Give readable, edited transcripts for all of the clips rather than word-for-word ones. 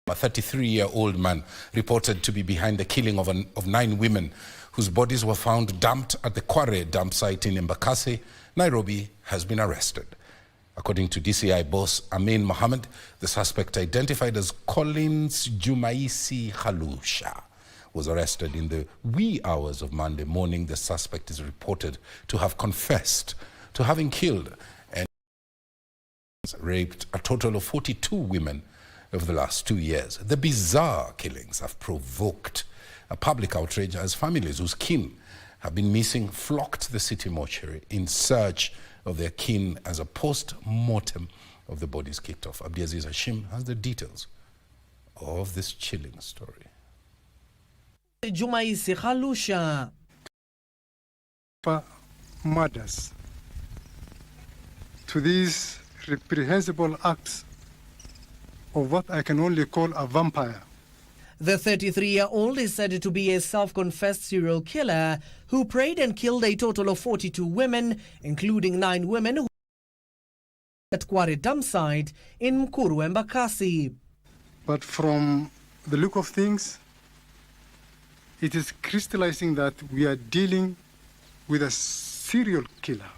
A 33-year-old man reported to be behind the killing of 9 women whose bodies were found dumped at the Kware dump site in Embakasi, Nairobi, has been arrested. According to DCI boss Amin Mohammed, the suspect, identified as Collins Jumaisi Khalusha, was arrested in the wee hours of Monday morning. The suspect is reported to have confessed to having killed and raped a total of 42 women over the last 2 years. The bizarre killings have provoked a public outrage as families whose kin have been missing flocked to the city mortuary in search of their kin as a post-mortem of the bodies kicked off. Abdiaziz Hashim has the details of this chilling story. Jumaisi Khalusha. Murders. To these reprehensible acts of what I can only call a vampire. The 33-year-old is said to be a self-confessed serial killer who preyed and killed a total of 42 women, including 9 women who at Kware dump site in Mukuru, Embakasi. But from the look of things, it is crystallizing that we are dealing with a serial killer.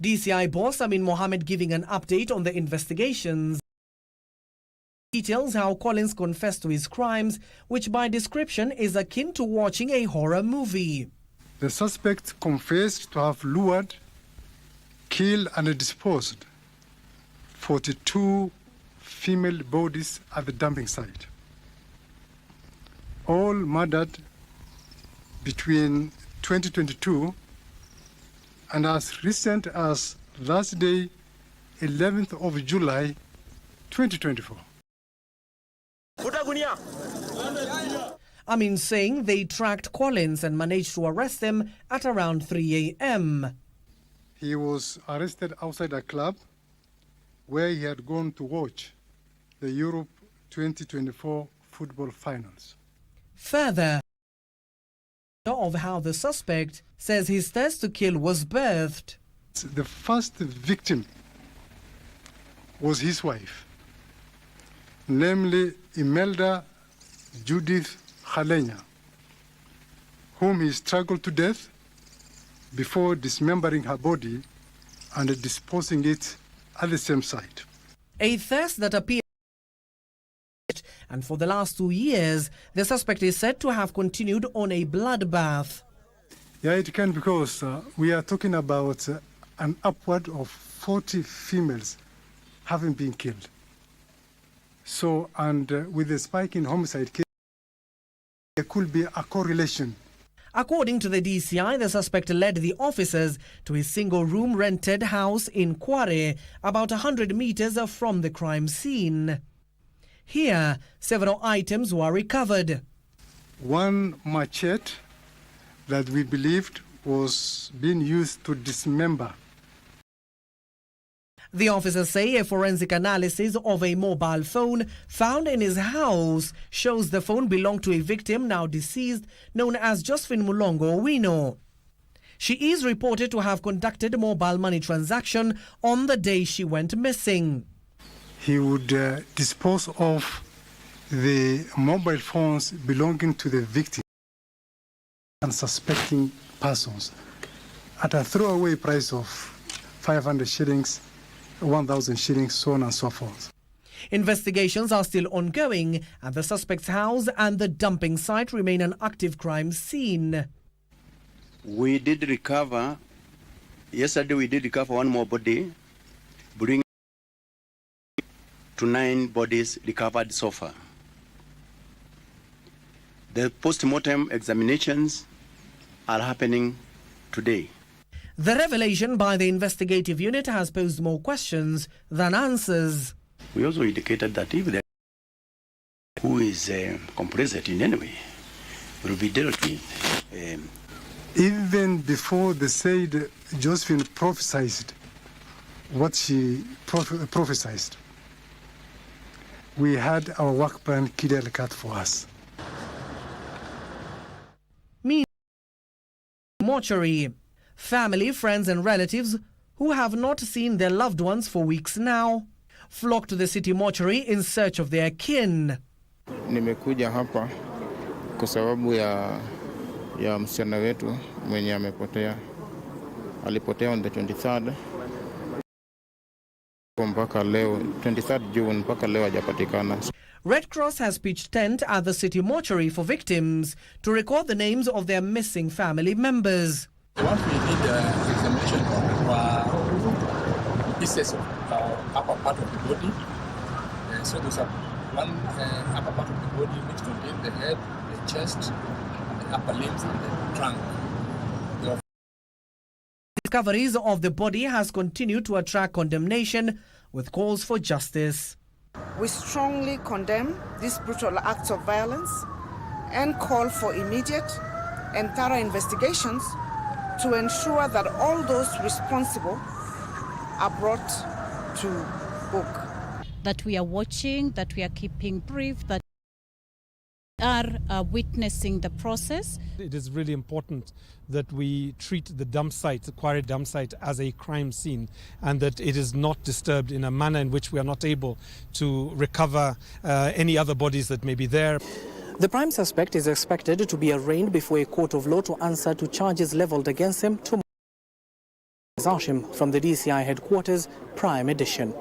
DCI boss Amin Mohammed giving an update on the investigations. Details how Collins confessed to his crimes, which by description is akin to watching a horror movie. The suspect confessed to have lured, killed and disposed 42 female bodies at the dumping site, all murdered between 2022 and as recent as last day, 11th of July, 2024. Amin saying they tracked Collins and managed to arrest him at around 3 a.m. He was arrested outside a club where he had gone to watch the Europe 2024 football finals. Further, of how the suspect says his thirst to kill was birthed. The first victim was his wife, namely Imelda Judith Khalenya, whom he strangled to death before dismembering her body and disposing it at the same site. A thirst that appeared, and for the last 2 years, the suspect is said to have continued on a bloodbath. Yeah, it can, because we are talking about an upward of 40 females having been killed. So, and with the spike in homicide cases, there could be a correlation. According to the DCI, the suspect led the officers to his single-room rented house in Kware, about 100 meters from the crime scene. Here, several items were recovered. One machete that we believed was being used to dismember. The officers say a forensic analysis of a mobile phone found in his house shows the phone belonged to a victim now deceased, known as Josephine Mulongo Owino. She is reported to have conducted a mobile money transaction on the day she went missing. He would dispose of the mobile phones belonging to the victim and suspecting persons at a throwaway price of 500 shillings, 1,000 shillings, so on and so forth. Investigations are still ongoing, and the suspect's house and the dumping site remain an active crime scene. Yesterday we did recover one more body, bringing to 9 bodies recovered so far. The post-mortem examinations are happening today. The revelation by the investigative unit has posed more questions than answers. We also indicated that if there who is complicit in any way will be dealt with. Even before they said Josephine prophesied what she prophesied, we had our work plan clearly cut for us. Mortuary. Family, friends and relatives who have not seen their loved ones for weeks now flock to the city mortuary in search of their kin. Nimekuja hapa kwa sababu ya msichana wetu mwenye amepotea. Alipotea on the 23rd mpaka leo 23rd June mpaka leo hajapatikana. Red Cross has pitched tent at the city mortuary for victims to record the names of their missing family members. What we need examination of pieces of upper part of the body. So there's one upper part of the body which contains the head, the chest, the upper limbs, and the trunk. Discoveries of the body has continued to attract condemnation with calls for justice. We strongly condemn these brutal acts of violence and call for immediate and thorough investigations to ensure that all those responsible are brought to book. That we are watching, that we are keeping brief, that we are witnessing the process. It is really important that we treat the dump site, the quarry dump site, as a crime scene, and that it is not disturbed in a manner in which we are not able to recover any other bodies that may be there. The prime suspect is expected to be arraigned before a court of law to answer to charges leveled against him tomorrow. From the DCI headquarters, Prime Edition.